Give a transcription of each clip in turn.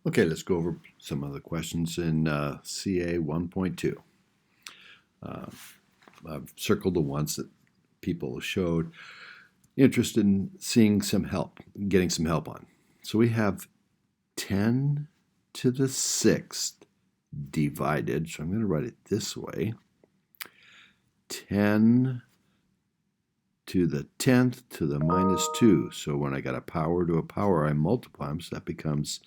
Okay, let's go over some of the questions in CA 1.2. I've circled the ones that people showed interest in seeing some help, getting some help on. So we have 10 to the 6th divided, so I'm going to write it this way. 10 to the 10th to the minus 2. So when I got a power to a power, I multiply them, so that becomes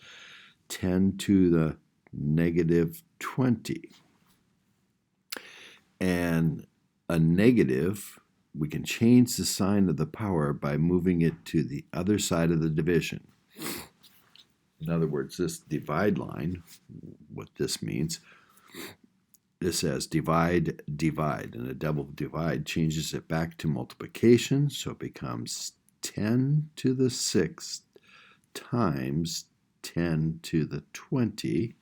10 to the negative 20. And a negative, we can change the sign of the power by moving it to the other side of the division. In other words, this divide line, what this means, this says divide, divide, and a double divide changes it back to multiplication, so it becomes 10 to the 6th times 10 to the 20.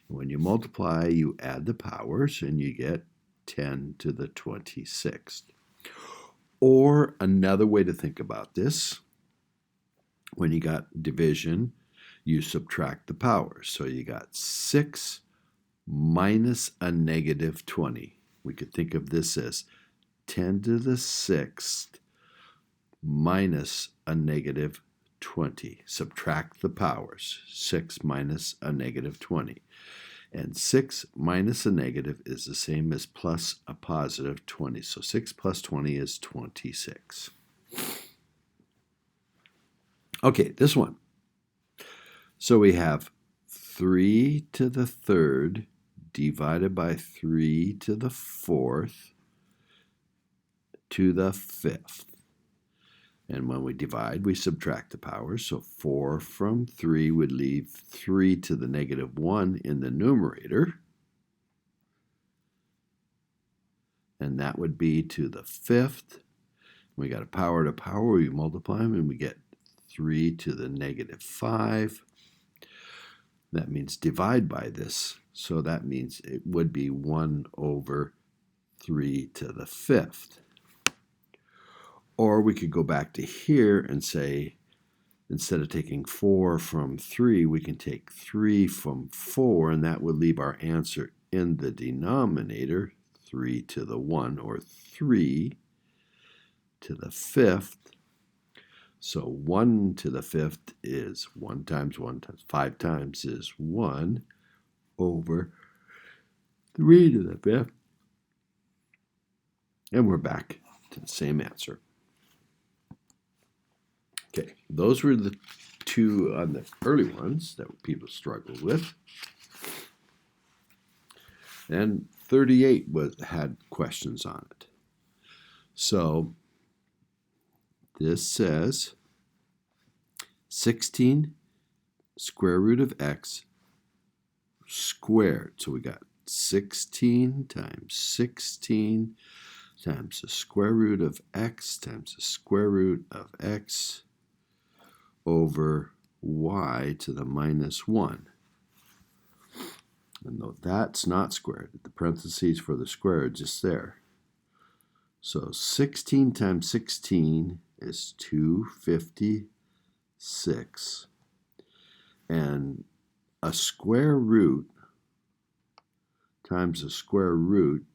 And when you multiply, you add the powers, and you get 10 to the 26th. Or another way to think about this, when you got division, you subtract the powers. So you got 6 minus a negative 20. We could think of this as 10 to the 6th minus a negative 20. Subtract the powers. 6 minus a negative 20. And 6 minus a negative is the same as plus a positive 20. So 6 plus 20 is 26. Okay, this one. So we have 3 to the 3rd divided by 3 to the 4th to the 5th. And when we divide, we subtract the powers. So 4 from 3 would leave 3 to the negative 1 in the numerator. And that would be to the 5th. We got a power to power. We multiply them, and we get 3 to the negative 5. That means divide by this. So that means it would be 1 over 3 to the 5th. Or we could go back to here and say, instead of taking 4 from 3, we can take 3 from 4, and that would leave our answer in the denominator, 3 to the 1, or 3 to the 5th. So 1 to the 5th is 1 times 1 times 5 times is 1 over 3 to the 5th. And we're back to the same answer. Okay, those were the two on the early ones that people struggled with. And 38 had questions on it. So this says 16 square root of x squared. So we got 16 times 16 times the square root of x times the square root of x over y to the minus 1. And though that's not squared, the parentheses for the square are just there. So 16 times 16 is 256. And a square root times a square root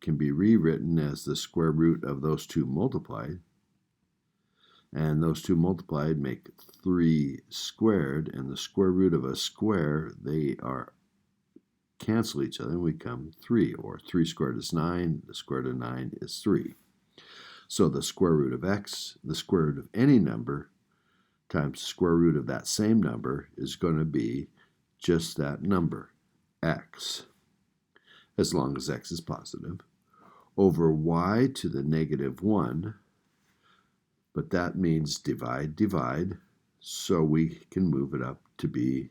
can be rewritten as the square root of those two multiplied. And those two multiplied make 3 squared, and the square root of a square, they are cancel each other, and we come 3, or 3 squared is 9, the square root of 9 is 3. So the square root of x, the square root of any number, times the square root of that same number is going to be just that number, x, as long as x is positive, over y to the negative 1, but that means divide, divide, so we can move it up to be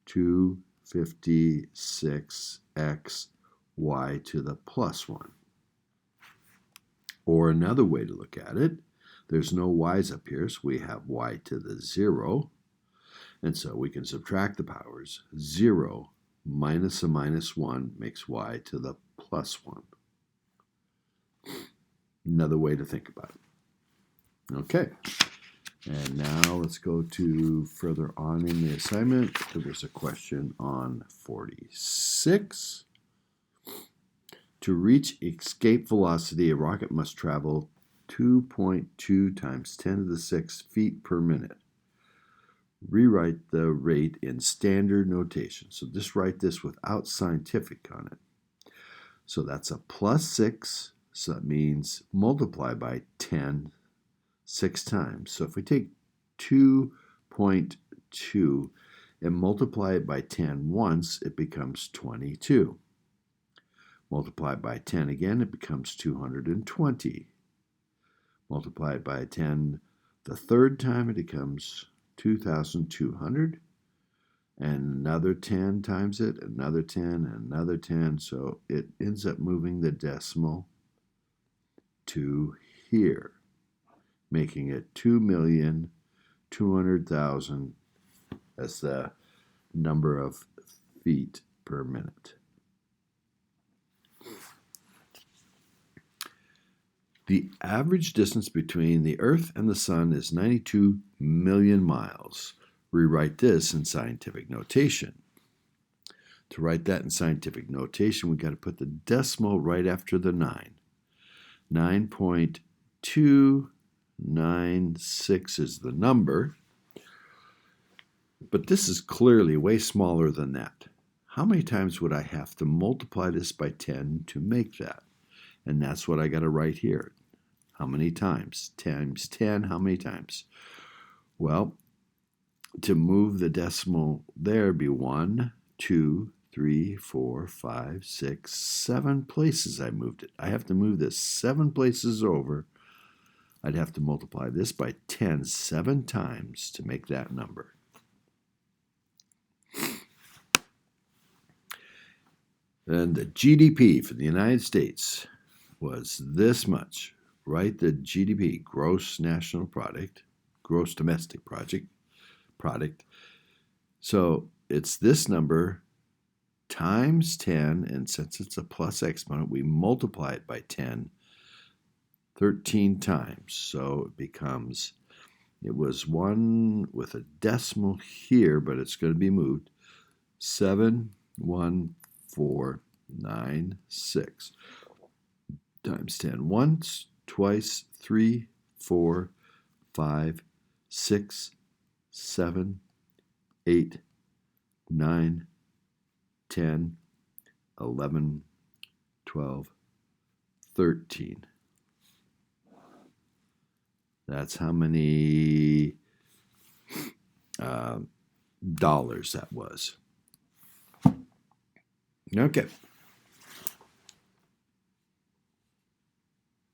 256x y to the plus 1. Or another way to look at it, there's no y's up here, so we have y to the 0. And so we can subtract the powers. 0 minus a minus 1 makes y to the plus 1. Another way to think about it. Okay, And now let's go to further on in the assignment. There's a question on 46. To reach escape velocity, a rocket must travel 2.2 times 10 to the 6 feet per minute. Rewrite the rate in standard notation. So just write this without scientific on it. So that's a plus 6. So that means multiply by 10 6 times. So if we take 2.2 and multiply it by 10 once, it becomes 22. Multiply it by 10 again, it becomes 220. Multiply it by 10 the third time, it becomes 2,200. And another 10 times it, another 10, and another 10. So it ends up moving the decimal to here, making it 2,200,000 as the number of feet per minute. The average distance between the Earth and the Sun is 92 million miles. Rewrite this in scientific notation. To write that in scientific notation, we've got to put the decimal right after the 9. 9.296 is the number, but this is clearly way smaller than that. How many times would I have to multiply this by 10 to make that? And that's what I got to write here. How many times? Times 10, how many times? Well, to move the decimal there be 1, 2, 3, 4, 5, 6, 7 places I moved it. I have to move this 7 places over. I'd have to multiply this by 10 7 times to make that number. And the GDP for the United States was this much. Write the GDP, gross national product, gross domestic product. So it's this number times 10, and since it's a plus exponent, we multiply it by 10 13 times. So it was 1 with a decimal here, but it's going to be moved. 71496 times 10 once, twice, 3, 4, 5, 6, 7, 8, 9, 10, 11, 12, 13. That's how many dollars that was. Okay.